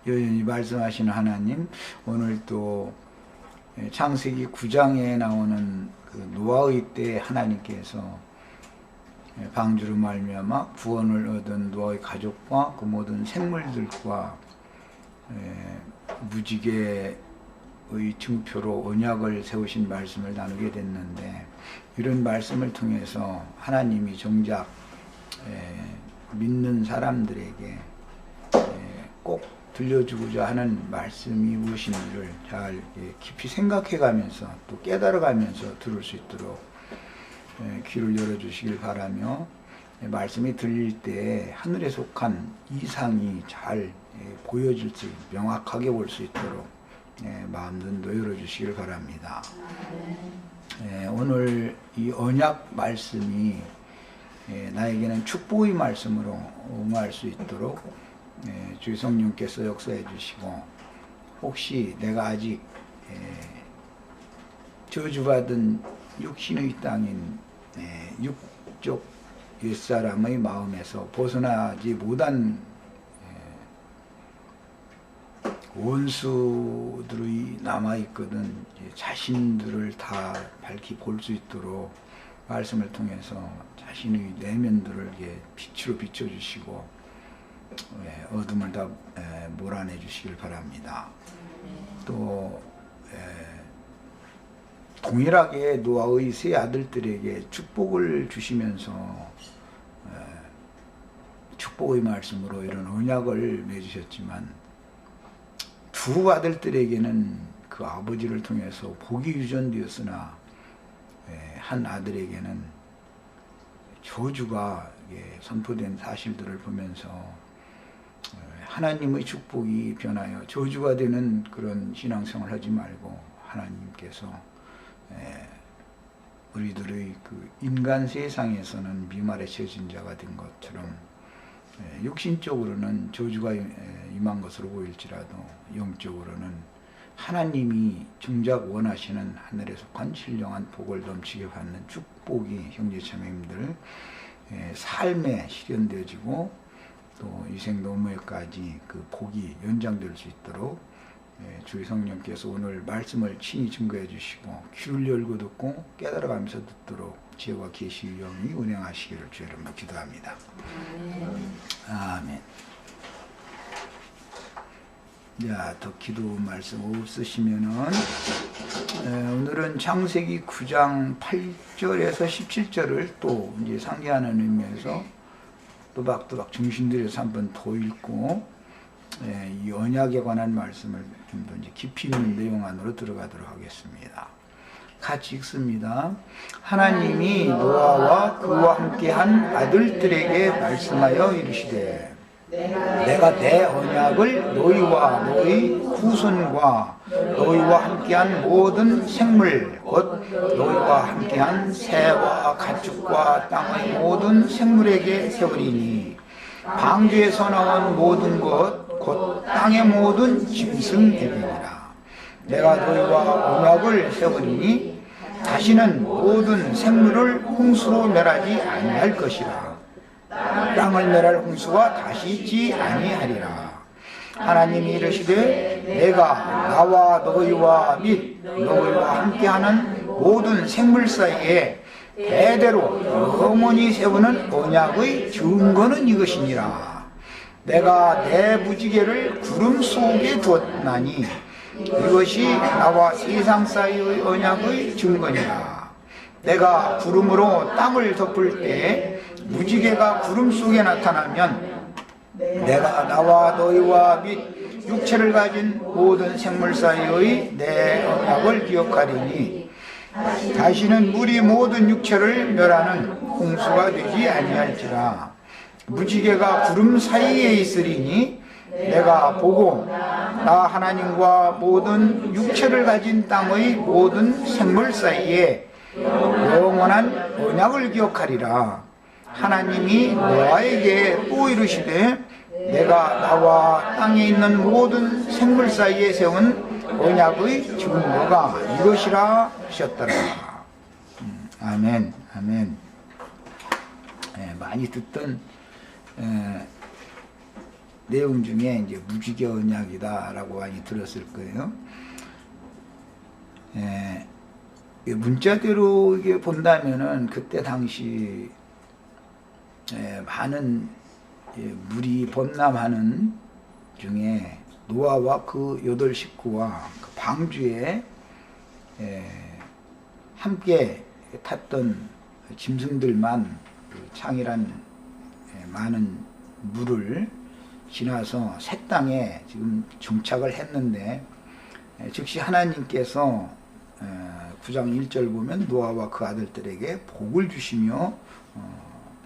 여전히 말씀하시는 하나님, 오늘 또 창세기 9장에 나오는 그 노아의 때 하나님께서 방주로 말미암아 구원을 얻은 노아의 가족과 그 모든 생물들과 무지개의 증표로 언약을 세우신 말씀을 나누게 됐는데, 이런 말씀을 통해서 하나님이 정작 믿는 사람들에게 꼭 들려주고자 하는 말씀이 무엇인지를 잘 깊이 생각해 가면서 또 깨달아 가면서 들을 수 있도록 귀를 열어주시길 바라며, 말씀이 들릴 때 하늘에 속한 이상이 잘 보여질 수, 명확하게 볼 수 있도록 마음 눈도 열어주시길 바랍니다. 오늘 이 언약 말씀이 나에게는 축복의 말씀으로 응할 수 있도록 주의 성령께서 역사해 주시고, 혹시 내가 아직 저주받은 육신의 땅인 육적 옛사람의 마음에서 벗어나지 못한 원수들이 남아있거든, 자신들을 다 밝히 볼 수 있도록 말씀을 통해서 자신의 내면들을 빛으로 비춰주시고 어둠을 다 몰아내 주시길 바랍니다. 또 동일하게 노아의 세 아들들에게 축복을 주시면서 축복의 말씀으로 이런 언약을 맺으셨지만, 두 아들들에게는 그 아버지를 통해서 복이 유전되었으나 한 아들에게는 저주가 선포된 사실들을 보면서 하나님의 축복이 변하여 저주가 되는 그런 신앙생활을 하지 말고, 하나님께서 우리들의 그 인간 세상에서는 미말에 처진 자가 된 것처럼 육신적으로는 저주가 임한 것으로 보일지라도 영적으로는 하나님이 정작 원하시는 하늘에 속한 신령한 복을 넘치게 받는 축복이 형제자매님들 삶에 실현되어지고, 또 이생 노무에까지 그 복이 연장될 수 있도록 주의 성령께서 오늘 말씀을 친히 증거해 주시고, 귀를 열고 듣고 깨달아가면서 듣도록 지혜와 계시의 영이 운행하시기를 주의 이름으로 기도합니다. 아멘. 자, 더 기도 말씀 없으시면은 오늘은 창세기 9장 8절에서 17절을 또 이제 상기하는 의미에서 또박또박 중심들여서 한번 더 읽고 이 언약에 관한 말씀을 좀 더 이제 깊이 있는 내용 안으로 들어가도록 하겠습니다. 같이 읽습니다. 하나님이 노아와 그와 함께한 아들들에게 말씀하여 이르시되, 내가 내 언약을 너희와 너희 후손과 너희와 함께한 모든 생물 곧 너희와 함께한 새와 가축과 땅의 모든 생물에게 세우리니, 방주에서 나온 모든 것 곧 땅의 모든 짐승에게니라. 내가 너희와 언약을 세우리니 다시는 모든 생물을 홍수로 멸하지 아니할 것이라. 땅을 멸할 홍수가 다시 있지 아니하리라. 하나님이 이르시되, 내가 나와 너희와 및 너희와 함께하는 모든 생물 사이에 대대로 영원히 세우는 언약의 증거는 이것이니라. 내가 내 무지개를 구름 속에 두었나니 이것이 나와 세상 사이의 언약의 증거니라. 내가 구름으로 땅을 덮을 때 무지개가 구름 속에 나타나면 내가 나와 너희와 및 육체를 가진 모든 생물 사이의 내 언약을 기억하리니, 다시는 물이 모든 육체를 멸하는 홍수가 되지 아니할지라. 무지개가 구름 사이에 있으리니 내가 보고 나 하나님과 모든 육체를 가진 땅의 모든 생물 사이에 영원한 언약을 기억하리라. 하나님이 노아에게 또 이르시되, 내가 나와 땅에 있는 모든 생물 사이에 세운 언약의 증거가 이것이라 하셨더라. 아멘. 아멘. 많이 듣던 내용 중에 이제 무지개 언약이다라고 많이 들었을 거예요. 문자대로 이게 본다면은 그때 당시 많은 물이 범람하는 중에 노아와 그 8 식구와 그 방주에 함께 탔던 짐승들만 그 창이란 많은 물을 지나서 새 땅에 지금 정착을 했는데, 즉시 하나님께서 9장 1절 보면 노아와 그 아들들에게 복을 주시며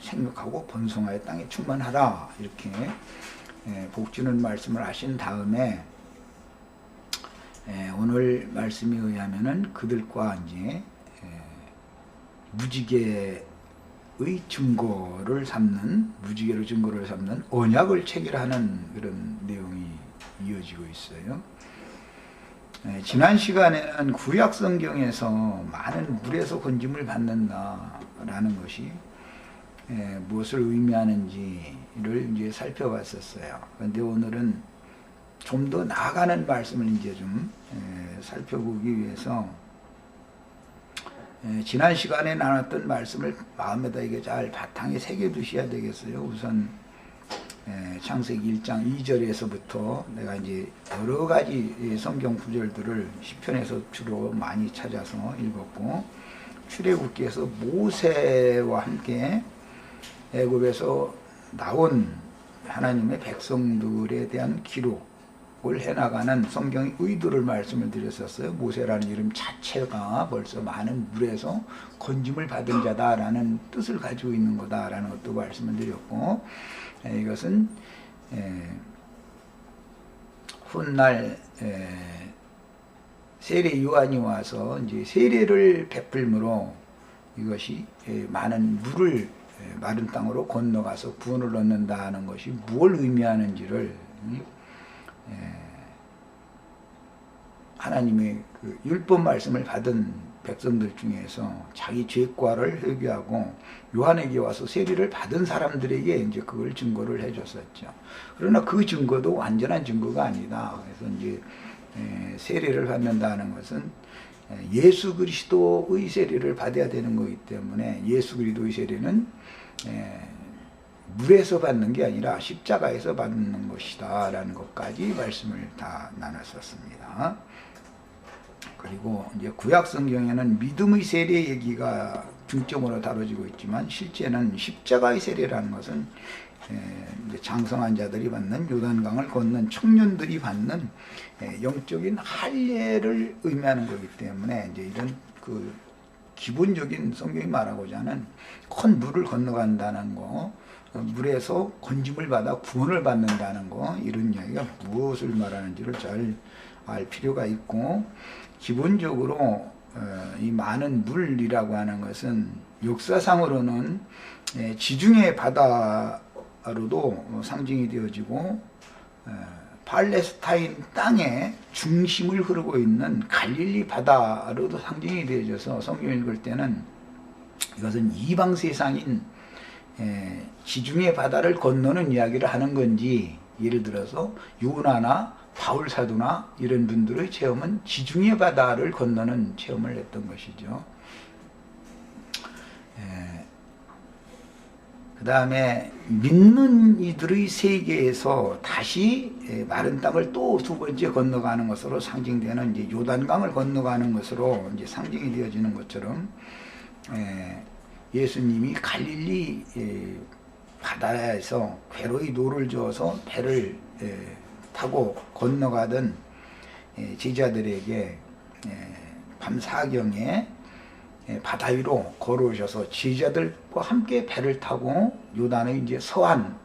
생육하고 번성하여 땅에 충만하라, 이렇게 복 주는 말씀을 하신 다음에 오늘 말씀에 의하면은 그들과 이제 무지개의 증거를 삼는, 무지개로 증거를 삼는 언약을 체결하는 그런 내용이 이어지고 있어요. 지난 시간에는 구약 성경에서 많은 물에서 건짐을 받는다라는 것이 무엇을 의미하는지를 이제 살펴봤었어요. 그런데 오늘은 좀 더 나아가는 말씀을 이제 좀 살펴보기 위해서 지난 시간에 나눴던 말씀을 마음에다 이게 잘 바탕에 새겨 두셔야 되겠어요. 우선 창세기 1장 2절에서부터 내가 이제 여러 가지 성경 구절들을 시편에서 주로 많이 찾아서 읽었고, 출애굽기에서 모세와 함께 애굽에서 나온 하나님의 백성들에 대한 기록을 해나가는 성경의 의도를 말씀을 드렸었어요. 모세라는 이름 자체가 벌써 많은 물에서 건짐을 받은 자다라는 뜻을 가지고 있는 거다라는 것도 말씀을 드렸고, 이것은 훗날 세례 요한이 와서 이제 세례를 베풀므로 이것이 많은 물을 마른 땅으로 건너가서 구원을 얻는다는 것이 무엇을 의미하는지를 하나님의 그 율법 말씀을 받은 백성들 중에서 자기 죄과를 회개하고 요한에게 와서 세례를 받은 사람들에게 이제 그걸 증거를 해줬었죠. 그러나 그 증거도 완전한 증거가 아니다. 그래서 이제 세례를 받는다는 것은 예수 그리스도의 세례를 받아야 되는 거기 때문에, 예수 그리스도의 세례는 물에서 받는 게 아니라 십자가에서 받는 것이다 라는 것까지 말씀을 다 나눴었습니다. 그리고 이제 구약 성경에는 믿음의 세례 얘기가 중점으로 다뤄지고 있지만, 실제는 십자가의 세례라는 것은 이제 장성한 자들이 받는, 요단강을 걷는 청년들이 받는 영적인 할례를 의미하는 거기 때문에, 이제 이런 그 기본적인 성경이 말하고자 하는 큰 물을 건너간다는 거, 물에서 건짐을 받아 구원을 받는다는 거, 이런 이야기가 무엇을 말하는지를 잘 알 필요가 있고, 기본적으로 이 많은 물이라고 하는 것은 역사상으로는 지중해 바다로도 상징이 되어지고, 팔레스타인 땅의 중심을 흐르고 있는 갈릴리 바다로도 상징이 되어져서 성경 읽을 때는 이것은 이방 세상인 지중해 바다를 건너는 이야기를 하는 건지, 예를 들어서 요나나 바울 사도나 이런 분들의 체험은 지중해 바다를 건너는 체험을 했던 것이죠. 그 다음에 믿는 이들의 세계에서 다시 마른 땅을 또 두 번째 건너가는 것으로 상징되는 이제 요단강을 건너가는 것으로 이제 상징이 되어지는 것처럼, 예수님이 갈릴리 바다에서 괴로이 노를 저어서 배를 타고 건너가던 제자들에게 밤사경에 바다 위로 걸어오셔서 제자들과 함께 배를 타고 요단의 이제 서안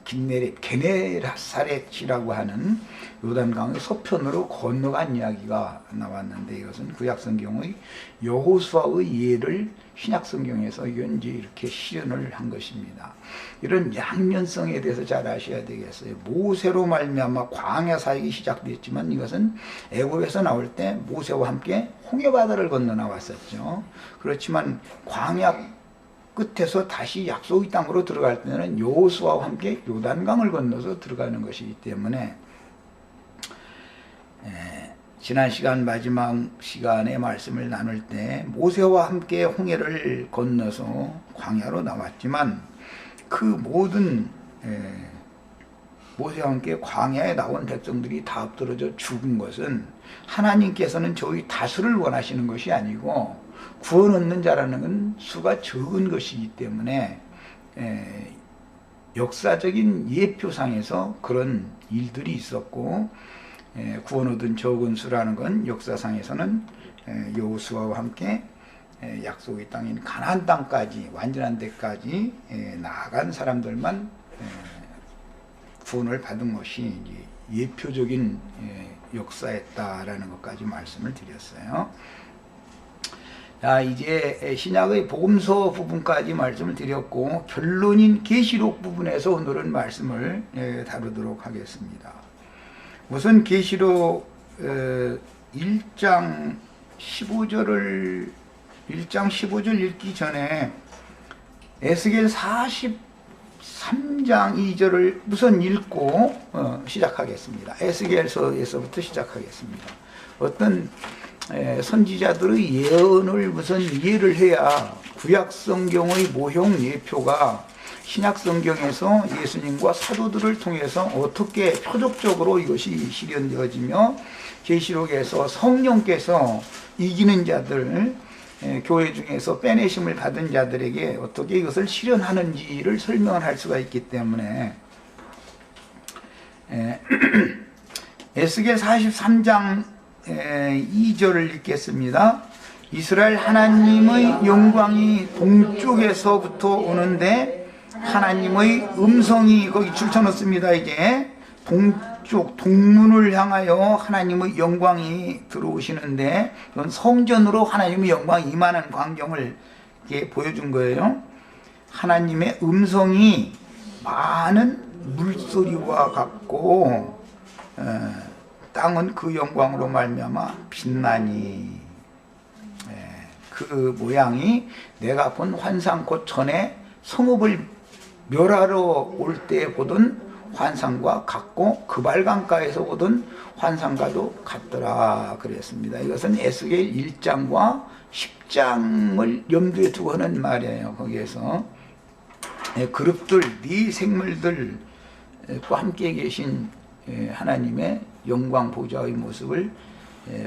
긴네렛, 게네사렛이라고 하는 요단강의 서편으로 건너간 이야기가 나왔는데, 이것은 구약성경의 여호수아의 예를 신약성경에서 이제 이렇게 실현을 한 것입니다. 이런 양면성에 대해서 잘 아셔야 되겠어요. 모세로 말미암아 광야 사역이 시작됐지만, 이것은 애굽에서 나올 때 모세와 함께 홍해바다를 건너 나왔었죠. 그렇지만 광야 끝에서 다시 약속의 땅으로 들어갈 때는 여호수아와 함께 요단강을 건너서 들어가는 것이기 때문에 지난 시간 마지막 시간에 말씀을 나눌 때 모세와 함께 홍해를 건너서 광야로 나왔지만 그 모든 모세와 함께 광야에 나온 백성들이 다 엎드러져 죽은 것은 하나님께서는 저희 다수를 원하시는 것이 아니고 구원 얻는 자라는 수가 적은 것이기 때문에 역사적인 예표상에서 그런 일들이 있었고 구원 얻은 적은 수라는 건 역사상에서는 여호수아와 함께 약속의 땅인 가나안 땅까지 완전한 데까지 나아간 사람들만 구원을 받은 것이 예표적인 역사였다라는 것까지 말씀을 드렸어요. 자, 이제 신약의 복음서 부분까지 말씀을 드렸고 결론인 계시록 부분에서 오늘은 말씀을 다루도록 하겠습니다. 우선 계시록 1장 15절 읽기 전에 에스겔 43장 2절을 우선 읽고 시작하겠습니다. 에스겔서에서부터 시작하겠습니다. 어떤 선지자들의 예언을 우선 이해를 해야 구약 성경의 모형 예표가 신약 성경에서 예수님과 사도들을 통해서 어떻게 표적적으로 이것이 실현되어지며 계시록에서 성령께서 이기는 자들, 교회 중에서 빼내심을 받은 자들에게 어떻게 이것을 실현하는지를 설명을 할 수가 있기 때문에 에스겔 43장 2절을 읽겠습니다. 이스라엘 하나님의 영광이 동쪽에서부터 오는데 하나님의 음성이 거기 줄쳐놓습니다. 이제 동쪽 동문을 향하여 하나님의 영광이 들어오시는데 이건 성전으로 하나님의 영광이 임하는 광경을 이렇게 보여준 거예요. 하나님의 음성이 많은 물소리와 같고 땅은 그 영광으로 말미암아 빛나니 그 모양이 내가 본 환상 곧 전에 성읍을 멸하러 올 때 보던 환상과 같고 그발강가에서 보던 환상과도 같더라 그랬습니다. 이것은 에스겔 1장과 10장을 염두에 두고 하는 말이에요. 거기에서 그룹들, 네 생물들과 함께 계신 하나님의 영광 보좌의 모습을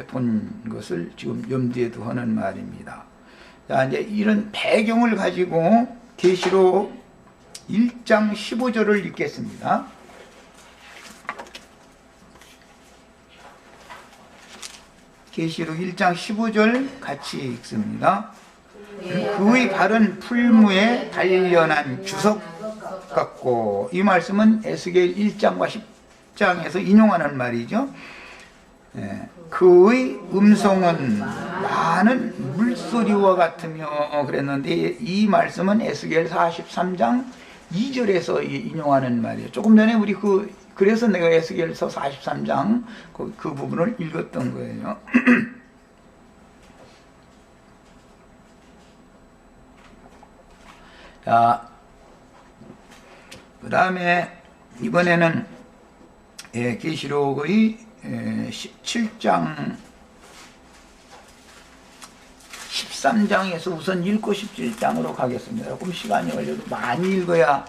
본 것을 지금 염두에 두고 하는 말입니다. 자, 이제 이런 배경을 가지고 계시록 1장 15절을 읽겠습니다. 계시록 1장 15절 같이 읽습니다. 그의 발은 풀무에 단련한 주석 같고, 이 말씀은 에스겔 1장과 10장에서 인용하는 말이죠. 그의 음성은 많은 물소리와 같으며 그랬는데 이 말씀은 에스겔 43장 2절에서 인용하는 말이에요. 조금 전에 우리 그래서 내가 에스겔서 43장 그 부분을 읽었던 거예요. 자, 그 다음에 이번에는 계시록의 17장 13장에서 우선 읽고 17장으로 가겠습니다. 조금 시간이 걸려도 많이 읽어야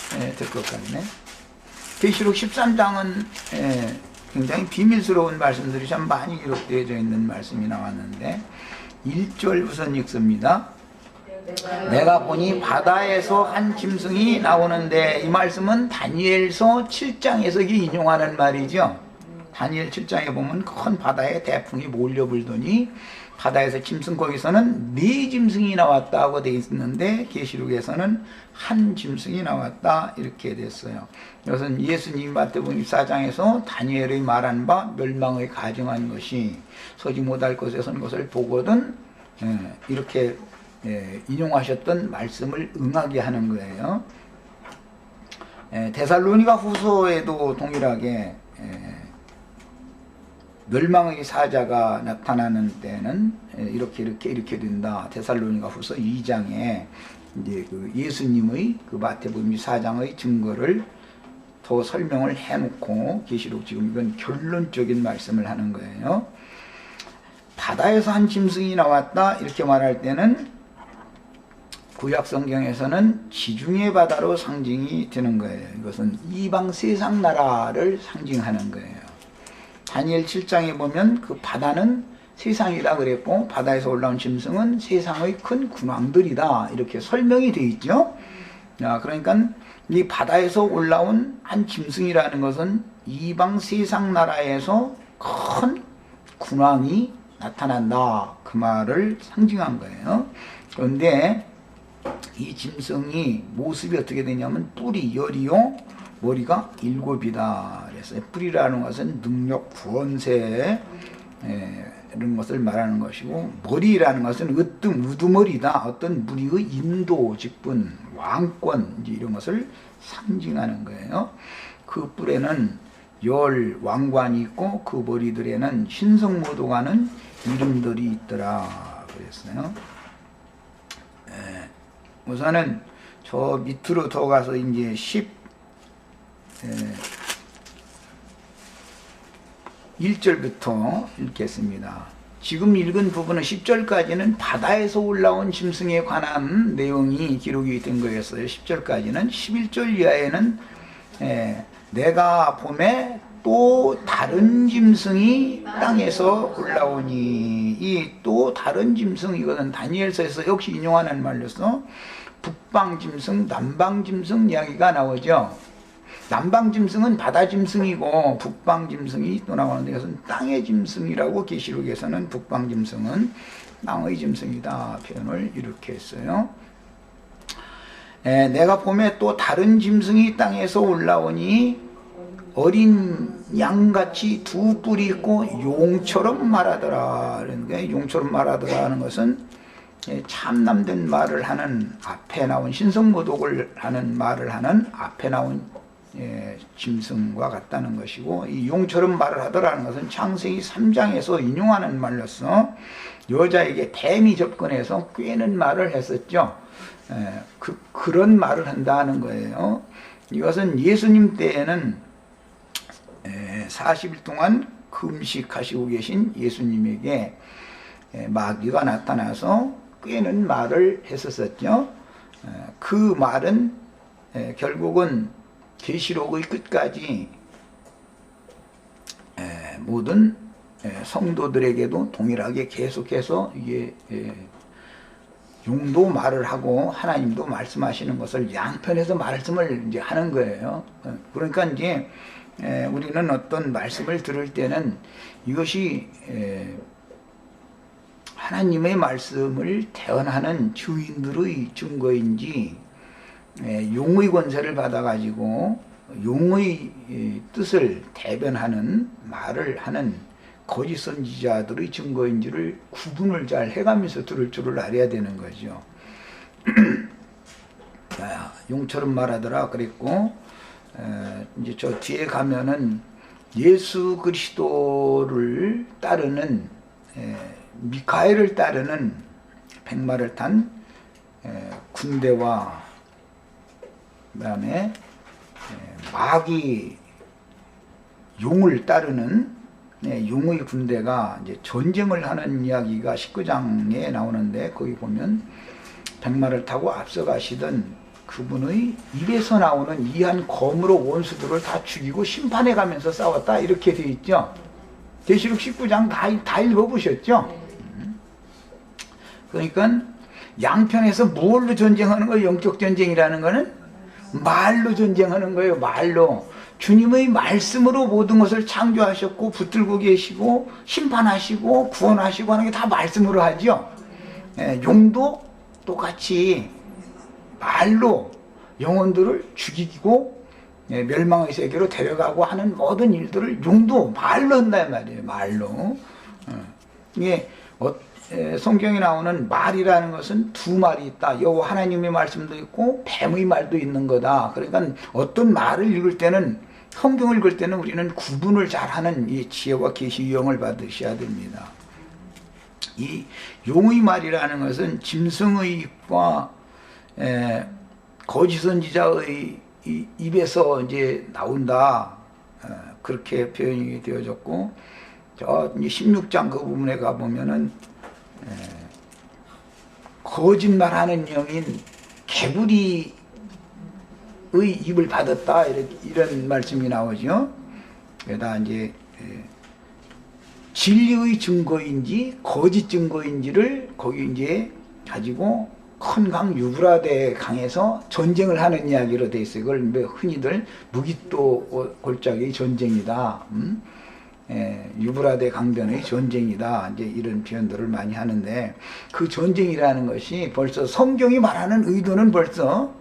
될 것 같네. 계시록 13장은 굉장히 비밀스러운 말씀들이 참 많이 기록되어져 있는 말씀이 나왔는데 1절 우선 읽습니다. 내가 보니 바다에서 한 짐승이 나오는데, 이 말씀은 다니엘서 7장에서 인용하는 말이죠. 다니엘 7장에 보면 큰 바다에 대풍이 몰려불더니 바다에서 짐승, 거기서는 네 짐승이 나왔다고 되어 있는데 계시록에서는 한 짐승이 나왔다 이렇게 됐어요. 이것은 예수님 마태복음 24장에서 다니엘의 말한 바 멸망의 가정한 것이 서지 못할 것에 선 것을 보거든 이렇게 인용하셨던 말씀을 응하게 하는 거예요. 데살로니가 후서에도 동일하게 멸망의 사자가 나타나는 때는 이렇게 된다. 데살로니가 후서 2장에 이제 그 예수님의 그 마태복음 4장의 증거를 더 설명을 해놓고 계시록 지금 이건 결론적인 말씀을 하는 거예요. 바다에서 한 짐승이 나왔다 이렇게 말할 때는 구약 성경에서는 지중해 바다로 상징이 되는 거예요. 이것은 이방 세상 나라를 상징하는 거예요. 다니엘 7장에 보면 그 바다는 세상이다 그랬고 바다에서 올라온 짐승은 세상의 큰 군왕들이다 이렇게 설명이 되어 있죠. 그러니까 이 바다에서 올라온 한 짐승이라는 것은 이방 세상 나라에서 큰 군왕이 나타난다 그 말을 상징한 거예요. 그런데 이 짐승이 모습이 어떻게 되냐면 뿔이 열이요 머리가 7이다 그랬어요. 뿔이라는 것은 능력, 권세 이런 것을 말하는 것이고 머리라는 것은 우두머리다. 어떤 무리의 인도, 직분, 왕권 이런 것을 상징하는 거예요. 그 뿔에는 열 왕관이 있고 그 머리들에는 신성모도가는 이름들이 있더라 그랬어요. 우선은 저 밑으로 더 가서 이제 11절부터 읽겠습니다. 지금 읽은 부분은 10절까지는 바다에서 올라온 짐승에 관한 내용이 기록이 된 거였어요. 10절까지는. 11절 이하에는 내가 봄에 또 다른 짐승이 땅에서 올라오니 이 또 다른 짐승 이거는 다니엘서에서 역시 인용하는 말로서 북방 짐승, 남방 짐승 이야기가 나오죠. 남방 짐승은 바다 짐승이고 북방 짐승이 또 나오는데 이것은 땅의 짐승이라고 계시록에서는 북방 짐승은 땅의 짐승이다 표현을 이렇게 했어요. 내가 봄에 또 다른 짐승이 땅에서 올라오니 어린 양같이 두 뿔이 있고 용처럼 말하더라. 그러니까 용처럼 말하더라 하는 것은 참남된 말을 하는 앞에 나온 신성모독을 하는 말을 하는 앞에 나온 짐승과 같다는 것이고 이 용처럼 말을 하더라는 것은 창세기 3장에서 인용하는 말로서 여자에게 뱀이 접근해서 꿰는 말을 했었죠. 그런 말을 한다는 거예요. 이것은 예수님 때에는 40일 동안 금식하시고 계신 예수님에게 마귀가 나타나서 꿰는 말을 했었죠. 그 말은 결국은 계시록의 끝까지 모든 성도들에게도 동일하게 계속해서 이게 용도 말을 하고 하나님도 말씀하시는 것을 양편에서 말씀을 이제 하는 거예요. 그러니까 이제 우리는 어떤 말씀을 들을 때는 이것이 하나님의 말씀을 대언하는 주인들의 증거인지 용의 권세를 받아가지고 용의 뜻을 대변하는 말을 하는 거짓 선지자들의 증거인지를 구분을 잘 해가면서 들을 줄을 알아야 되는 거죠. 용처럼 말하더라 그랬고 이제 저 뒤에 가면은 예수 그리스도를 따르는 미카엘을 따르는 백마를 탄 군대와 그다음에 마귀 용을 따르는 용의 군대가 이제 전쟁을 하는 이야기가 19장에 나오는데 거기 보면 백마를 타고 앞서가시던 그분의 입에서 나오는 이한 검으로 원수들을 다 죽이고 심판해 가면서 싸웠다 이렇게 되어 있죠. 계시록 19장 다 읽어보셨죠? 그러니까 양편에서 뭘로 전쟁하는 거예요? 영적 전쟁이라는 거는 말로 전쟁하는 거예요. 말로. 주님의 말씀으로 모든 것을 창조하셨고 붙들고 계시고 심판하시고 구원하시고 하는 게 다 말씀으로 하죠. 용도 똑같이 말로 영혼들을 죽이고 멸망의 세계로 데려가고 하는 모든 일들을 용도 말로 한단 말이에요. 말로. 이게 성경에 나오는 말이라는 것은 두 말이 있다. 여호와 하나님의 말씀도 있고 뱀의 말도 있는 거다. 그러니까 어떤 말을 읽을 때는 성경을 읽을 때는 우리는 구분을 잘하는 이 지혜와 계시 유형을 받으셔야 됩니다. 이 용의 말이라는 것은 짐승의 입과 거짓 선지자의 입에서 이제 나온다. 그렇게 표현이 되어졌고, 저 이제 16장 그 부분에 가 보면은 거짓말하는 영인 개구리의 입을 받았다, 이런 말씀이 나오죠. 게다가 이제 진리의 증거인지 거짓 증거인지를 거기 이제 가지고 큰 강 유브라데 강에서 전쟁을 하는 이야기로 돼 있어요. 그걸 흔히들 무기또 골짜기의 전쟁이다. 유브라데 강변의 전쟁이다. 이제 이런 표현들을 많이 하는데, 그 전쟁이라는 것이 벌써 성경이 말하는 의도는 벌써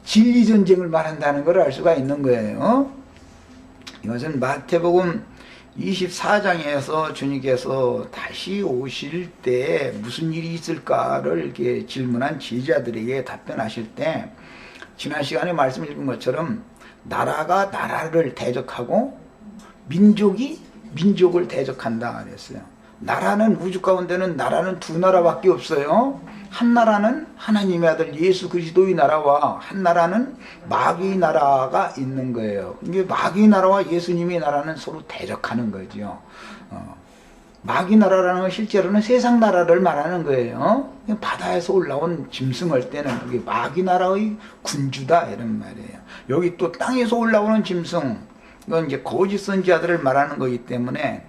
진리 전쟁을 말한다는 걸 알 수가 있는 거예요. 이것은 마태복음 24장에서 주님께서 다시 오실 때 무슨 일이 있을까를 이렇게 질문한 제자들에게 답변하실 때, 지난 시간에 말씀 읽은 것처럼 나라가 나라를 대적하고 민족이 민족을 대적한다 그랬어요. 나라는, 우주 가운데는 나라는 두 나라밖에 없어요. 한 나라는 하나님의 아들 예수 그리스도의 나라와 한 나라는 마귀의 나라가 있는 거예요. 이게 마귀의 나라와 예수님의 나라는 서로 대적하는 거죠. 마귀 나라라는 건 실제로는 세상 나라를 말하는 거예요. 바다에서 올라온 짐승을 때는 그게 마귀 나라의 군주다, 이런 말이에요. 여기 또 땅에서 올라오는 짐승, 이건 이제 거짓 선지자들을 말하는 거기 때문에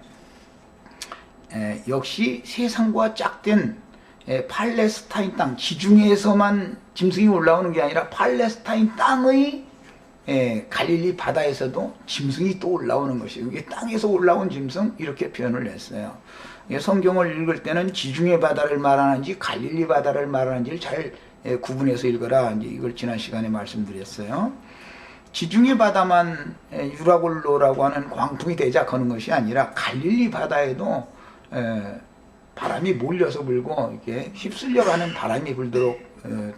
역시 세상과 짝된 팔레스타인 땅, 지중해에서만 짐승이 올라오는 게 아니라 팔레스타인 땅의 갈릴리 바다에서도 짐승이 또 올라오는 것이에요. 이게 땅에서 올라온 짐승, 이렇게 표현을 했어요. 성경을 읽을 때는 지중해 바다를 말하는지 갈릴리 바다를 말하는지를 잘 구분해서 읽어라, 이제 이걸 지난 시간에 말씀드렸어요. 지중해 바다만 유라굴로라고 하는 광풍이 대작하는 것이 아니라 갈릴리 바다에도 바람이 몰려서 불고 이렇게 휩쓸려가는 바람이 불도록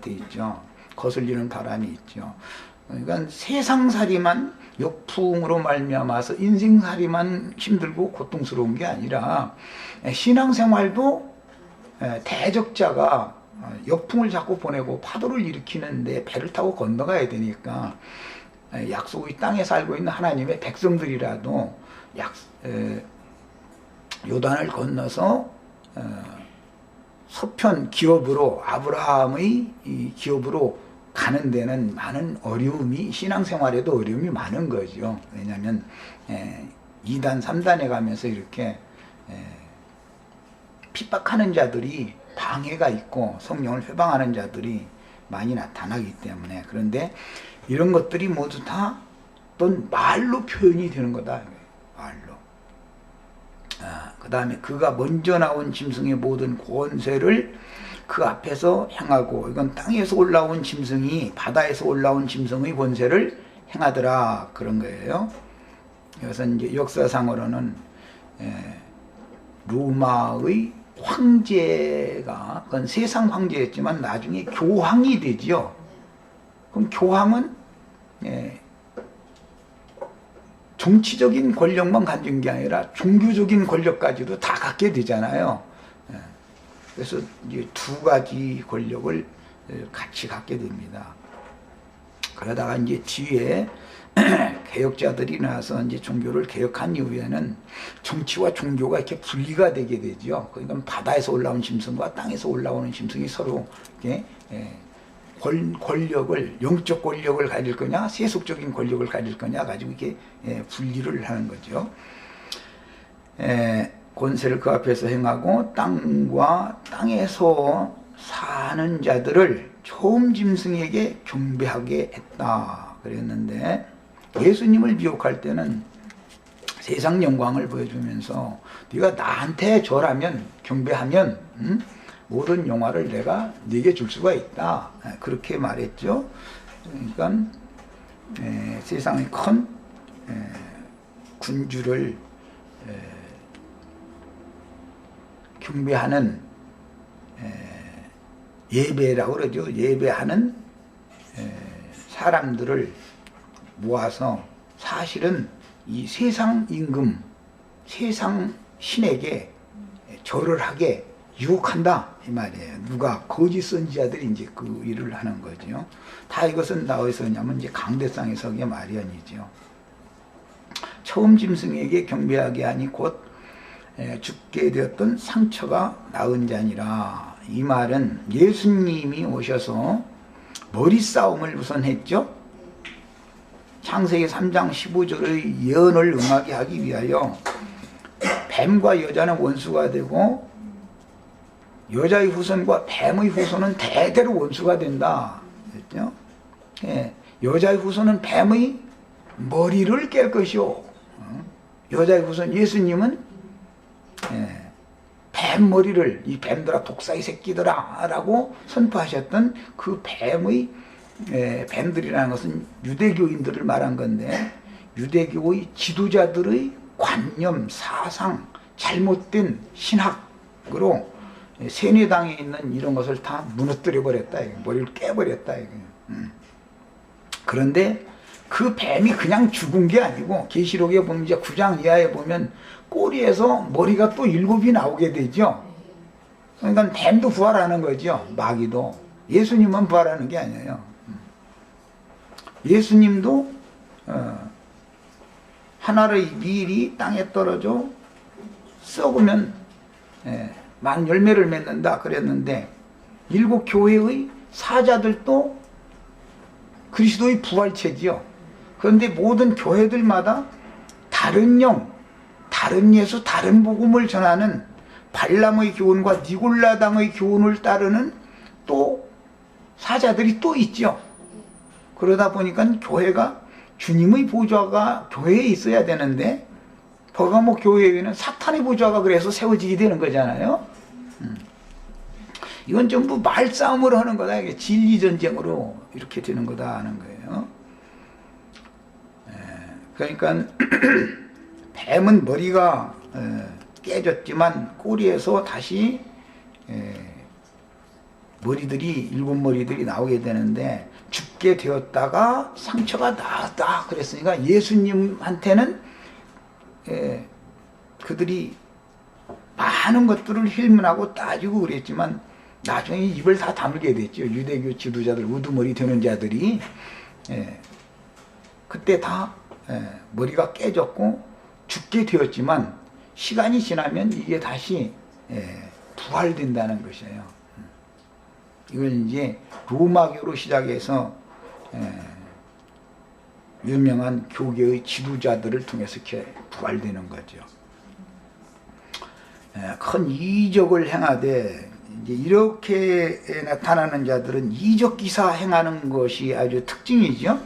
돼 있죠. 거슬리는 바람이 있죠. 그러니까 세상살이만 역풍으로 말미암아서 인생살이만 힘들고 고통스러운 게 아니라 신앙생활도 대적자가 역풍을 자꾸 보내고 파도를 일으키는데 배를 타고 건너가야 되니까, 약속의 땅에 살고 있는 하나님의 백성들이라도 요단을 건너서 서편 기업으로, 아브라함의 이 기업으로 가는 데는 많은 어려움이, 신앙생활에도 어려움이 많은 거죠. 왜냐하면 2단 3단에 가면서 이렇게 핍박하는 자들이, 방해가 있고 성령을 회방하는 자들이 많이 나타나기 때문에. 그런데 이런 것들이 모두 다 어떤 말로 표현이 되는 거다, 말로. 그 다음에 그가 먼저 나온 짐승의 모든 권세를 그 앞에서 행하고, 이건 땅에서 올라온 짐승이 바다에서 올라온 짐승의 권세를 행하더라, 그런 거예요. 이것은 이제 역사상으로는 로마의 황제가, 그건 세상 황제였지만 나중에 교황이 되지요. 그럼 교황은 정치적인 권력만 가진 게 아니라 종교적인 권력까지도 다 갖게 되잖아요. 그래서 이제 두 가지 권력을 같이 갖게 됩니다. 그러다가 이제 뒤에 개혁자들이 나와서 이제 종교를 개혁한 이후에는 정치와 종교가 이렇게 분리가 되게 되죠. 그러니까 바다에서 올라온 짐승과 땅에서 올라오는 짐승이 서로 이렇게 권력을, 영적 권력을 가질 거냐, 세속적인 권력을 가질 거냐 가지고 이렇게 분리를 하는 거죠. 권세를 그 앞에서 행하고 땅과 땅에서 사는 자들을 처음 짐승에게 경배하게 했다 그랬는데, 예수님을 미혹할 때는 세상 영광을 보여주면서 네가 나한테 절하면, 경배하면 모든 영화를 내가 네게 줄 수가 있다, 그렇게 말했죠. 그러니까 세상의 큰 군주를 경배하는 예배라고 그러죠. 예배하는 사람들을 모아서 사실은 이 세상 임금, 세상 신에게 절을 하게 유혹한다 이 말이에요. 누가? 거짓 선지자들이 이제 그 일을 하는 거죠. 다 이것은 어디서 오냐면 이제 강대상에서의 말이죠. 처음 짐승에게 경배하게 하니 곧 죽게 되었던 상처가 나은 자니라. 이 말은 예수님이 오셔서 머리 싸움을 우선 했죠. 창세기 3장 15절의 예언을 응하게 하기 위하여 뱀과 여자는 원수가 되고 여자의 후손과 뱀의 후손은 대대로 원수가 된다. 그랬죠? 예, 여자의 후손은 뱀의 머리를 깰 것이요. 여자의 후손 예수님은 뱀 머리를, 이 뱀들아 독사의 새끼들아 라고 선포하셨던 그 뱀들이라는 것은 유대교인들을 말한 건데, 유대교의 지도자들의 관념, 사상, 잘못된 신학으로 세뇌당에 있는 이런 것을 다 무너뜨려 버렸다. 머리를 깨버렸다. 그런데 그 뱀이 그냥 죽은 게 아니고, 계시록에 보면 이제 9장 이하에 보면 꼬리에서 머리가 또 7이 나오게 되죠. 그러니까 뱀도 부활하는 거죠. 마귀도. 예수님은 부활하는 게 아니에요. 예수님도 하나의 밀이 땅에 떨어져 썩으면 많은 열매를 맺는다 그랬는데, 7 교회의 사자들도 그리스도의 부활체지요. 그런데 모든 교회들마다 다른 영, 다른 예수, 다른 복음을 전하는 발람의 교훈과 니골라당의 교훈을 따르는 또 사자들이 또 있죠. 그러다 보니까 교회가, 주님의 보좌가 교회에 있어야 되는데 버가모 교회에는 사탄의 보좌가 그래서 세워지게 되는 거잖아요. 이건 전부 말싸움으로 하는 거다. 이게 진리전쟁으로 이렇게 되는 거다 하는 거예요. 그러니까 뱀은 머리가 깨졌지만 꼬리에서 다시 머리들이, 7머리들이 나오게 되는데, 죽게 되었다가 상처가 나았다 그랬으니까 예수님한테는 그들이 많은 것들을 힐문하고 따지고 그랬지만 나중에 입을 다 다물게 됐죠. 유대교 지도자들, 우두머리 되는 자들이 그때 다 머리가 깨졌고 죽게 되었지만, 시간이 지나면 이게 다시 부활된다는 것이에요. 이걸 이제 로마교로 시작해서 유명한 교계의 지도자들을 통해서 이렇게 부활되는 거죠. 큰 이적을 행하되, 이제 이렇게 나타나는 자들은 이적 기사 행하는 것이 아주 특징이죠.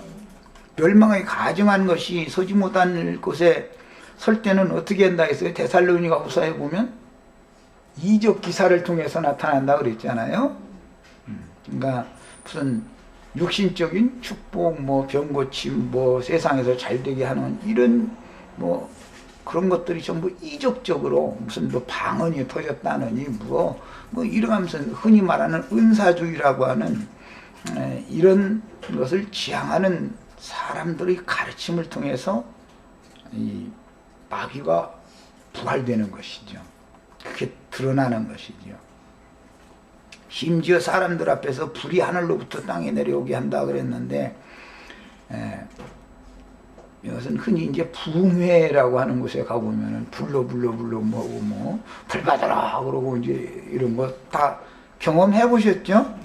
멸망에 가증한 것이 서지 못할 곳에 설 때는 어떻게 한다 했어요? 데살로니가 후서에 보면 이적 기사를 통해서 나타난다 그랬잖아요. 그러니까 무슨 육신적인 축복, 뭐 병고침, 뭐 세상에서 잘되게 하는 이런 뭐 그런 것들이 전부 이적적으로 무슨 뭐 방언이 터졌다느니 뭐 이러면서 흔히 말하는 은사주의라고 하는 이런 것을 지향하는 사람들의 가르침을 통해서 이 마귀가 부활되는 것이죠. 그게 드러나는 것이죠. 심지어 사람들 앞에서 불이 하늘로부터 땅에 내려오게 한다 그랬는데, 이것은 흔히 이제 붕회라고 하는 곳에 가보면은 불러 뭐 불 받아라 그러고 이제 이런 거 다 경험해 보셨죠?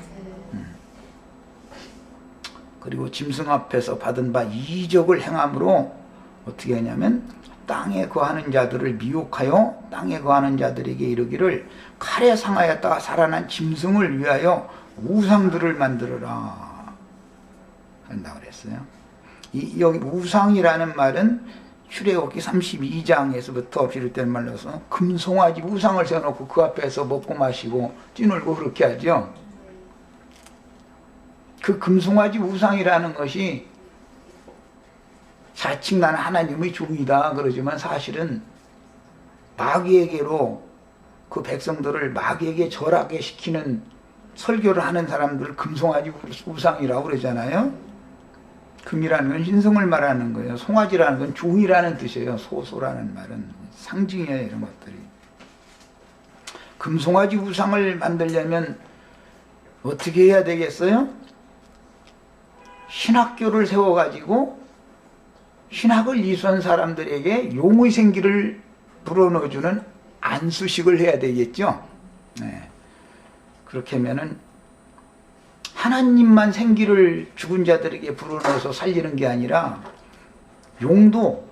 그리고 짐승 앞에서 받은 바 이적을 행함으로 어떻게 하냐면, 땅에 거하는 자들을 미혹하여 땅에 거하는 자들에게 이르기를 칼에 상하였다가 살아난 짐승을 위하여 우상들을 만들어라 한다고 그랬어요. 여기 우상이라는 말은 출애굽기 32장에서부터 비롯된 말로서 금송아지 우상을 세워놓고 그 앞에서 먹고 마시고 뛰놀고 그렇게 하죠. 그 금송아지 우상이라는 것이 자칭 나는 하나님의 종이다 그러지만 사실은 마귀에게로 그 백성들을 마귀에게 절하게 시키는 설교를 하는 사람들을 금송아지 우상이라고 그러잖아요. 금이라는 건 신성을 말하는 거예요. 송아지라는 건 종이라는 뜻이에요. 소소라는 말은 상징이에요. 이런 것들이. 금송아지 우상을 만들려면 어떻게 해야 되겠어요? 신학교를 세워가지고 신학을 이수한 사람들에게 용의 생기를 불어넣어주는 안수식을 해야 되겠죠. 네. 그렇게 하면은 하나님만 생기를 죽은 자들에게 불어넣어서 살리는 게 아니라 용도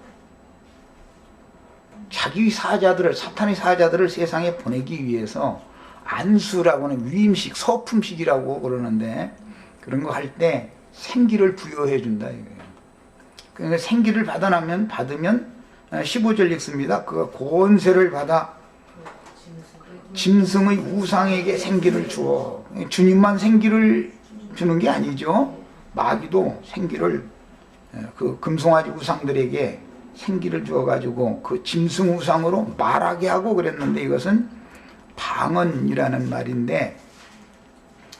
자기 사자들을, 사탄의 사자들을 세상에 보내기 위해서 안수라고 하는 위임식, 서품식이라고 그러는데 그런 거 할 때 생기를 부여해 준다 이거예요. 그러니까 생기를 받으면 15절 읽습니다. 그가 권세를 받아 짐승의 우상에게 생기를 주어. 주님만 생기를 주는 게 아니죠. 마귀도 생기를 그 금송아지 우상들에게 생기를 주어가지고 그 짐승 우상으로 말하게 하고 그랬는데 이것은 방언이라는 말인데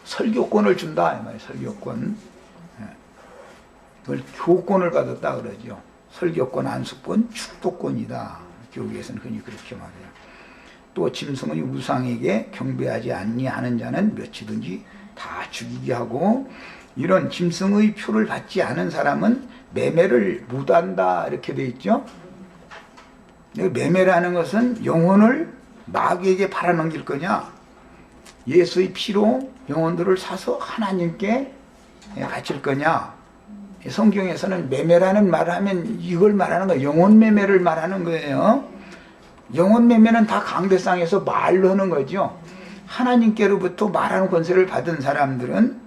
설교권을 준다 이 말이에요. 설교권. 그걸 교권을 받았다 그러죠. 설교권, 안수권, 축도권이다. 교육에서는 흔히 그렇게 말해요. 또 짐승의 우상에게 경배하지 아니하는 자는 몇이든지 다 죽이게 하고 이런 짐승의 표를 받지 않은 사람은 매매를 못한다 이렇게 돼 있죠. 매매라는 것은 영혼을 마귀에게 팔아넘길 거냐, 예수의 피로 영혼들을 사서 하나님께 바칠 거냐. 성경에서는 매매라는 말을 하면 이걸 말하는 거예요. 영혼 매매를 말하는 거예요. 영혼 매매는 다 강대상에서 말로 하는 거죠. 하나님께로부터 말하는 권세를 받은 사람들은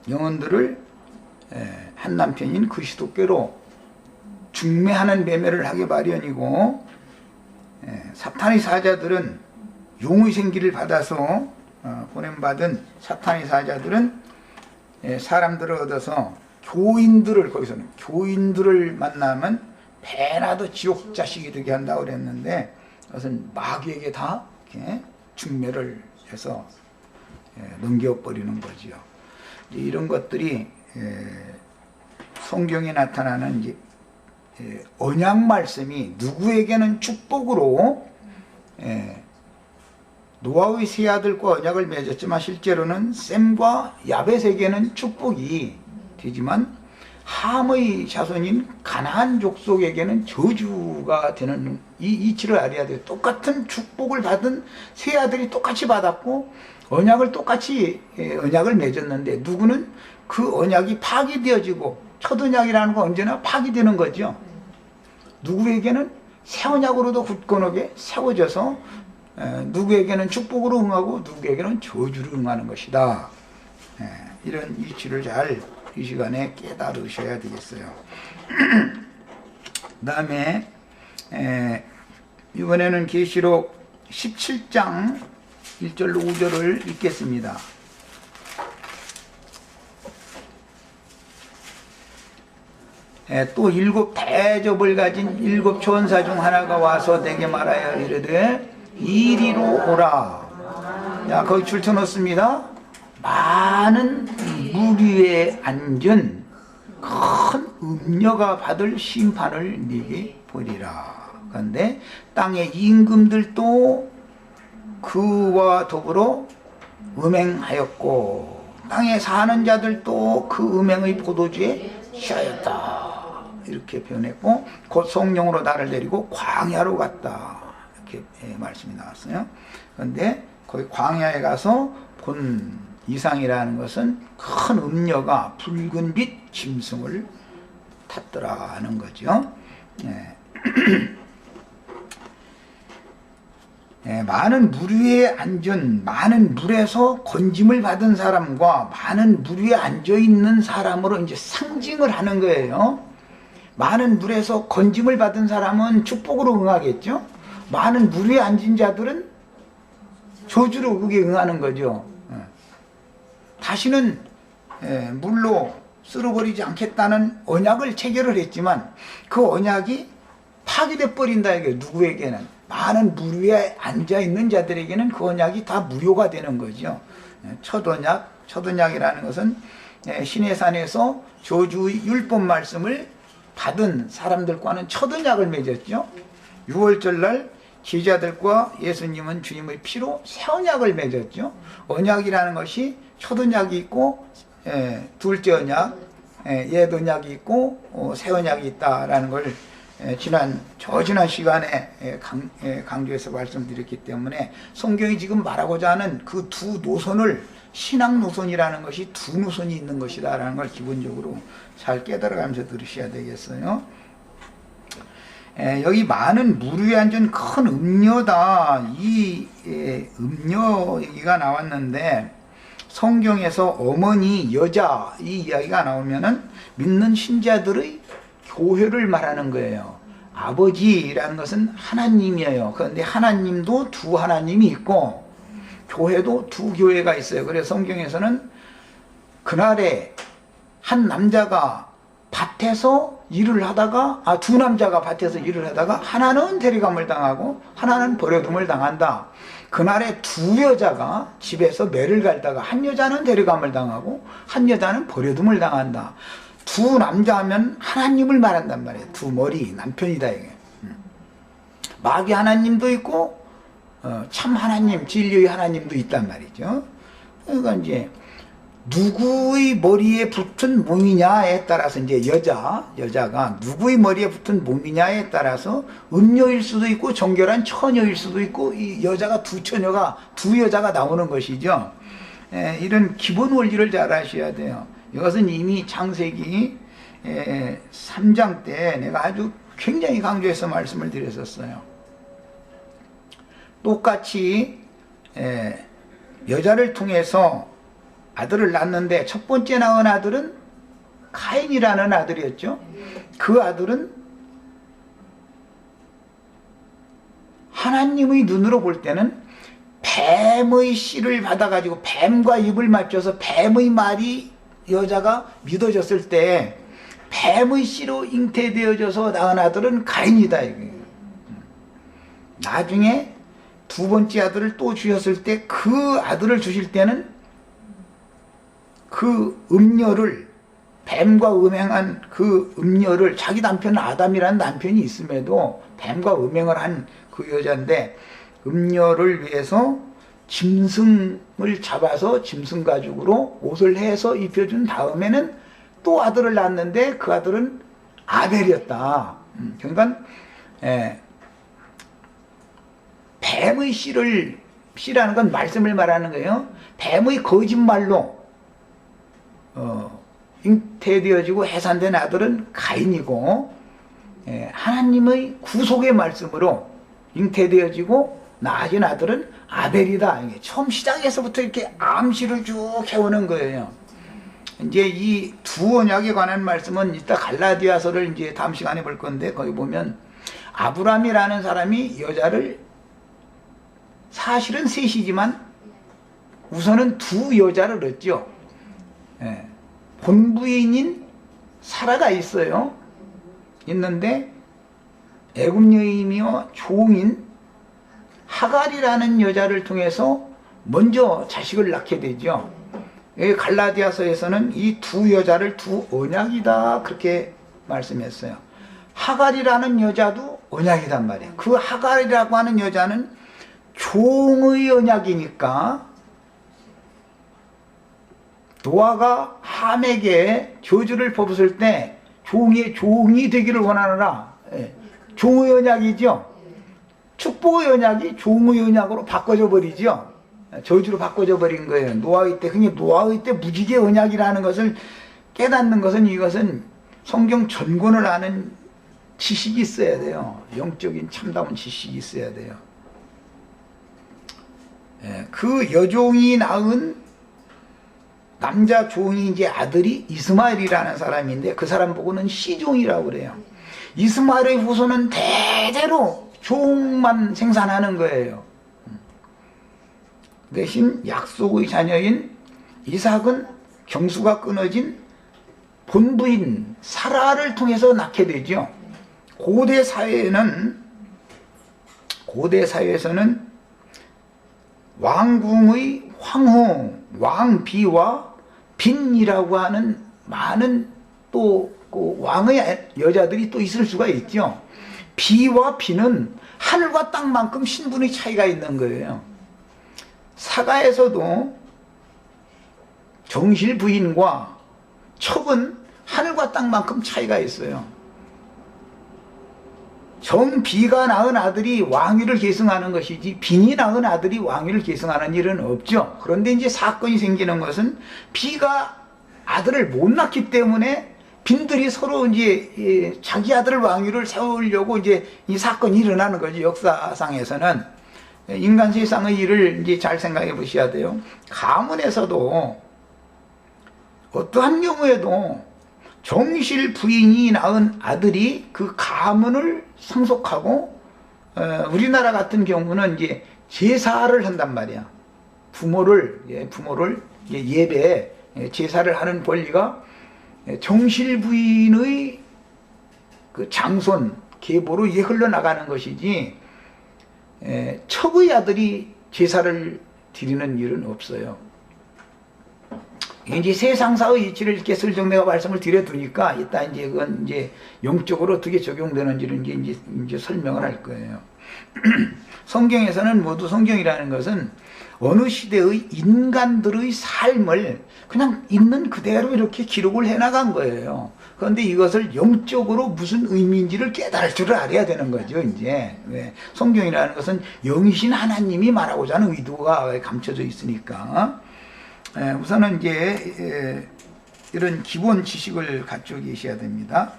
영혼들을 한 남편인 그리스도께로 중매하는 매매를 하기 마련이고, 사탄의 사자들은 용의 생기를 받아서 보냄받은 사탄의 사자들은 사람들을 얻어서 거기서는 교인들을 만나면 배나도 지옥 자식이 되게 한다고 그랬는데 그것은 마귀에게 다 이렇게 중매를 해서 넘겨버리는 거죠. 이런 것들이 성경에 나타나는 이제 언약 말씀이 누구에게는 축복으로 노아의 세 아들과 언약을 맺었지만 실제로는 셈과 야벳에게는 축복이 되지만 함의 자손인 가나안 족속에게는 저주가 되는 이 이치를 알아야 돼요. 똑같은 축복을 받은 세 아들이 똑같이 받았고 언약을 똑같이 언약을 맺었는데 누구는 그 언약이 파기되어지고 첫 언약이라는 건 언제나 파기되는 거죠. 누구에게는 새 언약으로도 굳건하게 세워져서 누구에게는 축복으로 응하고 누구에게는 저주로 응하는 것이다. 이런 이치를 잘 이 시간에 깨달으셔야 되겠어요. 그 다음에 이번에는 계시록 17장 1절로 5절을 읽겠습니다. 또 일곱 대접을 가진 일곱 천사 중 하나가 와서 내게 말하여 이르되 이리로 오라. 자, 거기 줄쳐 놓습니다. 많은 물 위에 앉은 큰 음녀가 받을 심판을 네게 보리라. 그런데 땅의 임금들도 그와 더불어 음행하였고 땅에 사는 자들도 그 음행의 포도주에 취하였다. 이렇게 표현했고 곧 성령으로 나를 데리고 광야로 갔다. 이렇게 말씀이 나왔어요. 그런데 거기 광야에 가서 본 이상이라는 것은 큰 음녀가 붉은빛 짐승을 탔더라 하는 거죠. 많은 물 위에 앉은, 많은 물에서 건짐을 받은 사람과 많은 물 위에 앉아 있는 사람으로 이제 상징을 하는 거예요. 많은 물에서 건짐을 받은 사람은 축복으로 응하겠죠. 많은 물 위에 앉은 자들은 저주로 그게 응하는 거죠. 다시는 물로 쓸어버리지 않겠다는 언약을 체결을 했지만 그 언약이 파기돼 버린다. 이게 누구에게는 많은 물 위에 앉아 있는 자들에게는 그 언약이 다 무효가 되는 거죠. 첫 언약이라는 것은 시내산에서 저주의 율법 말씀을 받은 사람들과는 첫 언약을 맺었죠. 6월절 날 제자들과 예수님은 주님의 피로 새 언약을 맺었죠. 언약이라는 것이 첫 언약이 있고 둘째 언약, 옛 언약이 있고 새 언약이 있다라는 걸 지난 시간에 강조해서 말씀드렸기 때문에 성경이 지금 말하고자 하는 그 두 노선을 신앙 노선이라는 것이 두 노선이 있는 것이다 라는 걸 기본적으로 잘 깨달아가면서 들으셔야 되겠어요. 여기 많은 물 위에 앉은 큰 음녀다, 이 음녀 얘기가 나왔는데 성경에서 어머니, 여자 이 이야기가 나오면은 믿는 신자들의 교회를 말하는 거예요. 아버지라는 것은 하나님이에요. 그런데 하나님도 두 하나님이 있고 교회도 두 교회가 있어요. 그래서 성경에서는 그날에 한 남자가 밭에서 일을 하다가 두 남자가 밭에서 일을 하다가 하나는 데려감을 당하고 하나는 버려둠을 당한다. 그날에 두 여자가 집에서 매를 갈다가 한 여자는 데려감을 당하고 한 여자는 버려둠을 당한다. 두 남자 하면 하나님을 말한단 말이에요. 두 머리 남편이다 이게. 마귀 하나님도 있고 참 하나님, 진리의 하나님도 있단 말이죠. 그러니까 이제 누구의 머리에 붙은 몸이냐에 따라서 이제 여자가 누구의 머리에 붙은 몸이냐에 따라서 음녀일 수도 있고 정결한 처녀일 수도 있고 이 여자가 두 여자가 나오는 것이죠. 이런 기본 원리를 잘 아셔야 돼요. 이것은 이미 창세기 3장 때 내가 아주 굉장히 강조해서 말씀을 드렸었어요. 똑같이 여자를 통해서 아들을 낳았는데 첫 번째 낳은 아들은 가인이라는 아들이었죠. 그 아들은 하나님의 눈으로 볼 때는 뱀의 씨를 받아가지고 뱀과 입을 맞춰서 뱀의 말이 여자가 믿어졌을 때 뱀의 씨로 잉태되어져서 낳은 아들은 가인이다. 나중에 두 번째 아들을 또 주셨을 때 그 아들을 주실 때는 그 음녀를 뱀과 음행한 그 음녀를 자기 남편은 아담이라는 남편이 있음에도 뱀과 음행을 한 그 여자인데 음녀를 위해서 짐승을 잡아서 짐승 가죽으로 옷을 해서 입혀준 다음에는 또 아들을 낳았는데 그 아들은 아벨이었다. 그러니까 뱀의 씨라는 건 말씀을 말하는 거예요. 뱀의 거짓말로 잉태되어지고 해산된 아들은 가인이고 하나님의 구속의 말씀으로 잉태되어지고 낳아진 아들은 아벨이다. 이게 처음 시작에서부터 이렇게 암시를 쭉 해오는 거예요. 이제 이 두 언약에 관한 말씀은 이따 갈라디아서를 이제 다음 시간에 볼 건데 거기 보면 아브람이라는 사람이 여자를 사실은 셋이지만 우선은 두 여자를 얻죠. 본부인인 사라가 있어요. 있는데 애굽 여인이며 종인 하갈이라는 여자를 통해서 먼저 자식을 낳게 되죠. 갈라디아서에서는 이 두 여자를 두 언약이다 그렇게 말씀했어요. 하갈이라는 여자도 언약이단 말이에요. 그 하갈이라고 하는 여자는 종의 언약이니까 노아가 함에게 저주를 퍼붓을 때 종이 되기를 원하노라. 종의 언약이죠. 축복의 언약이 종의 언약으로 바꿔져 버리죠. 저주로 바꿔져 버린 거예요. 노아의 때. 그게 노아의 때 무지개 언약이라는 것을 깨닫는 것은 이것은 성경 전권을 아는 지식이 있어야 돼요. 영적인 참다운 지식이 있어야 돼요. 그 여종이 낳은 남자 종이 이제 아들이 이스마엘이라는 사람인데 그 사람 보고는 시종이라고 그래요. 이스마엘의 후손은 대대로 종만 생산하는 거예요. 대신 약속의 자녀인 이삭은 경수가 끊어진 본부인 사라를 통해서 낳게 되죠. 고대 사회에서는 왕궁의 황후, 왕비와 빈이라고 하는 많은 또 그 왕의 여자들이 또 있을 수가 있죠. 비와 비는 하늘과 땅만큼 신분의 차이가 있는 거예요. 사가에서도 정실 부인과 첩은 하늘과 땅만큼 차이가 있어요. 정비가 낳은 아들이 왕위를 계승하는 것이지 빈이 낳은 아들이 왕위를 계승하는 일은 없죠. 그런데 이제 사건이 생기는 것은 비가 아들을 못 낳기 때문에 빈들이 서로 이제 자기 아들을 왕위를 세우려고 이제 이 사건이 일어나는 거죠. 역사상에서는. 인간 세상의 일을 이제 잘 생각해 보셔야 돼요. 가문에서도 어떠한 경우에도 정실 부인이 낳은 아들이 그 가문을 상속하고, 우리나라 같은 경우는 이제 제사를 한단 말이야. 부모를 예배, 제사를 하는 권리가 정실 부인의 그 장손, 계보로 이게 흘러나가는 것이지, 첩의 아들이 제사를 드리는 일은 없어요. 이제 세상사의 이치를 이렇게 슬쩍 내가 말씀을 드려두니까 이따 이제 그건 이제 영적으로 어떻게 적용되는지를 이제 설명을 할 거예요. 성경에서는 모두 성경이라는 것은 어느 시대의 인간들의 삶을 그냥 있는 그대로 이렇게 기록을 해나간 거예요. 그런데 이것을 영적으로 무슨 의미인지를 깨달을 줄 알아야 되는 거죠, 이제. 왜? 성경이라는 것은 영이신 하나님이 말하고자 하는 의도가 감춰져 있으니까. 우선은 이제 이런 기본 지식을 갖추고 계셔야 됩니다.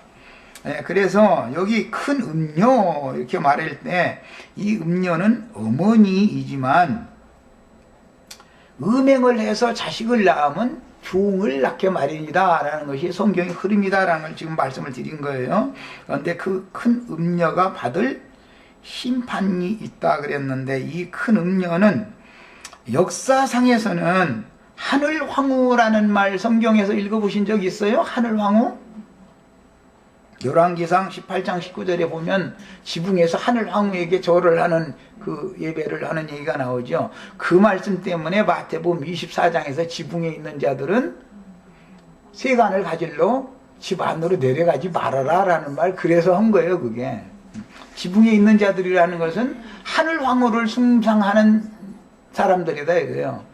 그래서 여기 큰 음녀 이렇게 말할 때 이 음녀는 어머니이지만 음행을 해서 자식을 낳으면 종을 낳게 마련이다 라는 것이 성경의 흐름이다 라는 걸 지금 말씀을 드린 거예요. 그런데 그 큰 음녀가 받을 심판이 있다 그랬는데, 이 큰 음녀는 역사상에서는 하늘황후라는 말 성경에서 읽어보신 적 있어요? 하늘황후? 열왕기상 18장 19절에 보면 지붕에서 하늘황후에게 절을 하는 그 예배를 하는 얘기가 나오죠. 그 말씀 때문에 마태복음 24장에서 지붕에 있는 자들은 세간을 가질러 집 안으로 내려가지 말아라 라는 말, 그래서 한 거예요. 그게 지붕에 있는 자들이라는 것은 하늘황후를 숭상하는 사람들이다 이거예요.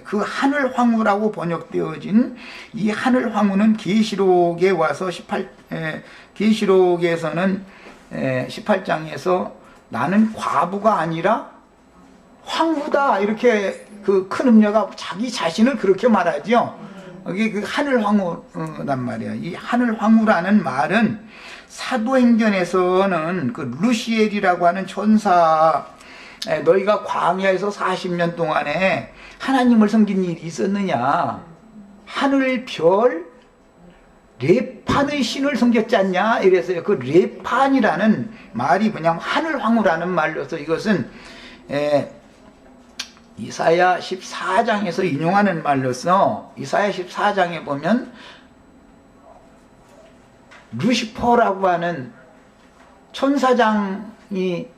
그 하늘황후라고 번역되어진 이 하늘황후는 계시록에 와서 계시록에서는 18장에서 나는 과부가 아니라 황후다 이렇게 그 큰 음녀가 자기 자신을 그렇게 말하죠. 이게 그 하늘황후란 말이야. 이 하늘황후라는 말은 사도행전에서는 그 루시엘이라고 하는 천사, 너희가 광야에서 40년 동안에 하나님을 섬긴 일이 있었느냐, 하늘 별 레판의 신을 섬겼지 않냐 이래서요. 그 레판이라는 말이 그냥 하늘황후라는 말로서 이것은 이사야 14장에서 인용하는 말로서, 이사야 14장에 보면 루시퍼라고 하는 천사장이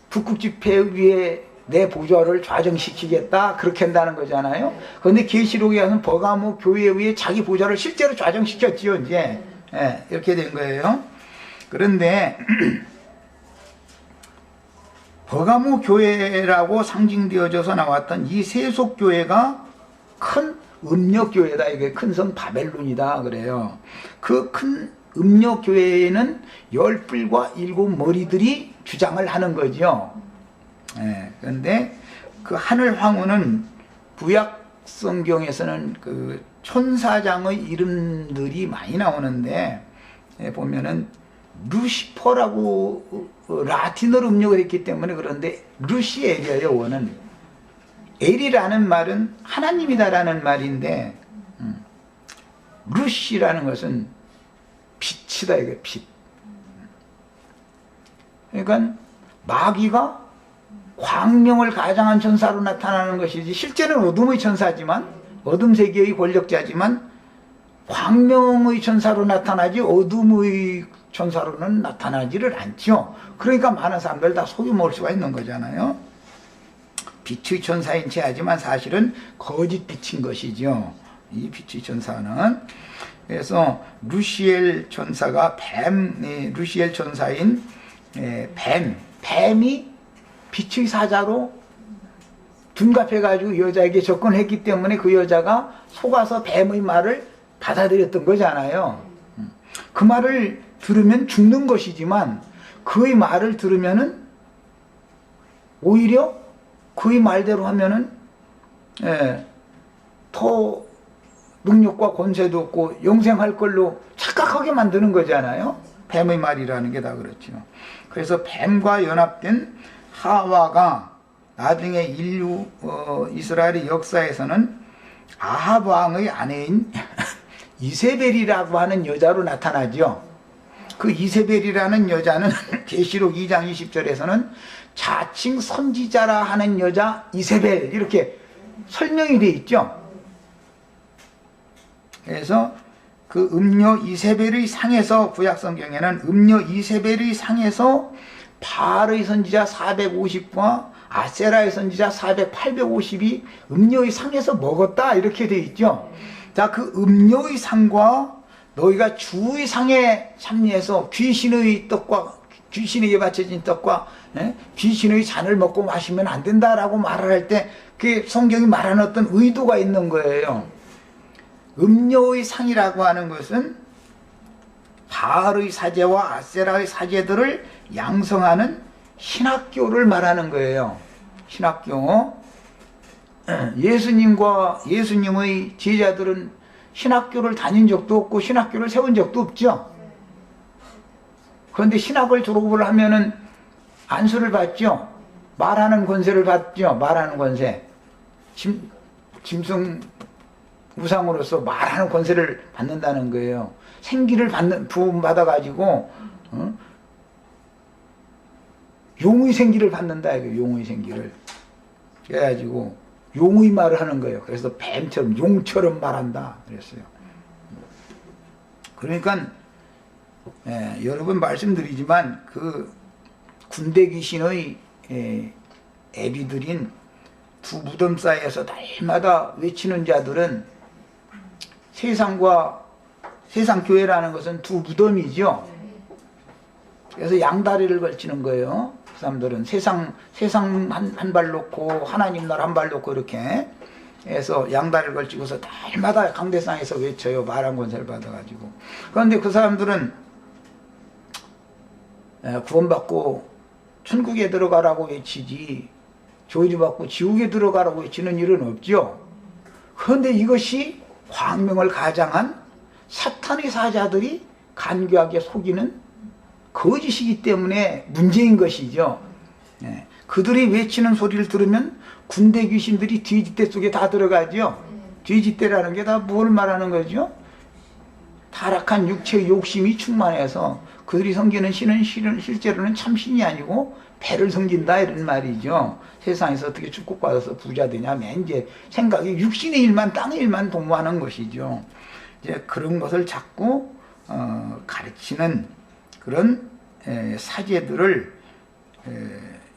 북극지폐 위에 내 보좌를 좌정시키겠다 그렇게 한다는 거잖아요. 그런데 계시록에 가서는 버가모 교회 위에 자기 보좌를 실제로 좌정시켰지요. 이제 이렇게 된 거예요. 그런데 버가모 교회라고 상징되어져서 나왔던 이 세속 교회가 큰 음력 교회다. 이게 큰 성 바벨론이다 그래요. 그 큰 음력 교회에는 10뿔과 7머리들이 주장을 하는 거죠. 그런데 그 하늘황후는 구약 성경에서는 그 천사장의 이름들이 많이 나오는데, 보면은 루시퍼라고 라틴어로 음력을 했기 때문에 그런데 루시엘이에요. 원은 엘이라는 말은 하나님이다라는 말인데, 루시라는 것은 빛이다. 이게 빛. 그러니까 마귀가 광명을 가장한 천사로 나타나는 것이지, 실제는 어둠의 천사지만, 어둠 세계의 권력자지만 광명의 천사로 나타나지 어둠의 천사로는 나타나지를 않죠. 그러니까 많은 사람들 다 속여먹을 수가 있는 거잖아요. 빛의 천사인 채 하지만 사실은 거짓 빛인 것이죠. 이 빛의 천사는. 그래서 루시엘 천사가 루시엘 천사인 뱀이 빛의 사자로 둔갑해가지고 여자에게 접근했기 때문에 그 여자가 속아서 뱀의 말을 받아들였던 거잖아요. 그 말을 들으면 죽는 것이지만 그의 말을 들으면은 오히려 그의 말대로 하면은 더 능력과 권세도 없고 영생할 걸로 착각하게 만드는 거잖아요. 뱀의 말이라는 게 다 그렇죠. 그래서 뱀과 연합된 하와가 나중에 인류 이스라엘의 역사에서는 아합 왕의 아내인 이세벨이라고 하는 여자로 나타나죠. 그 이세벨이라는 여자는 계시록 2장 20절에서는 자칭 선지자라 하는 여자 이세벨 이렇게 설명이 되어 있죠. 그래서 그 음녀 이세벨의 상에서 구약 성경에는 음녀 이세벨의 상에서 바알의 선지자 450과 아세라의 선지자 850이 음녀의 상에서 먹었다 이렇게 되어 있죠. 자, 그 음녀의 상과 너희가 주의 상에 참여해서 귀신의 떡과 귀신에게 바쳐진 떡과 귀신의 잔을 먹고 마시면 안 된다라고 말을 할 때 그 성경이 말하는 어떤 의도가 있는 거예요. 음녀의 상이라고 하는 것은 바알의 사제와 아세라의 사제들을 양성하는 신학교를 말하는 거예요. 신학교. 예수님의 제자들은 신학교를 다닌 적도 없고 신학교를 세운 적도 없죠. 그런데 신학을 졸업을 하면은 안수를 받죠. 말하는 권세를 받죠. 말하는 권세. 짐승 우상으로서 말하는 권세를 받는다는 거예요. 생기를 부음받아가지고 용의 생기를 받는다 이거 용의 생기를. 그래가지고 용의 말을 하는 거예요. 그래서 뱀처럼 용처럼 말한다 그랬어요. 그러니까 여러 번 말씀드리지만 그 군대 귀신의 애비들인 두 무덤 사이에서 날마다 외치는 자들은 세상 교회라는 것은 두 무덤이죠. 그래서 양다리를 걸치는 거예요. 그 사람들은 세상 한 발 놓고 하나님 나라 한 발 놓고 이렇게 해서 양다리를 걸치고서 날마다 강대상에서 외쳐요. 말한 권세를 받아가지고. 그런데 그 사람들은 구원받고 천국에 들어가라고 외치지 저주받고 지옥에 들어가라고 외치는 일은 없죠. 그런데 이것이 광명을 가장한 사탄의 사자들이 간교하게 속이는 거짓이기 때문에 문제인 것이죠. 그들이 외치는 소리를 들으면 군대 귀신들이 뒤집대 속에 다 들어가죠. 뒤집대라는 게 다 뭘 말하는 거죠? 타락한 육체의 욕심이 충만해서 그들이 섬기는 신은 실제로는 참신이 아니고 배를 섬긴다 이런 말이죠. 세상에서 어떻게 축복받아서 부자 되냐면 이제 생각이 육신의 일만 땅의 일만 도모하는 것이죠. 이제 그런 것을 자꾸 가르치는 그런 사제들을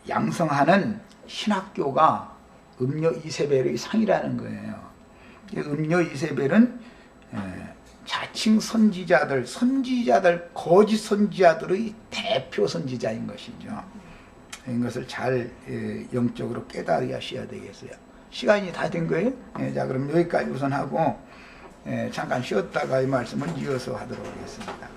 양성하는 신학교가 음녀 이세벨의 상이라는 거예요. 음녀 이세벨은 자칭 선지자들, 거짓 선지자들의 대표 선지자인 것이죠. 이것을 잘 영적으로 깨달으셔야 되겠어요. 시간이 다 된 거예요? 자, 그럼 여기까지 우선 하고 잠깐 쉬었다가 이 말씀을 이어서 하도록 하겠습니다.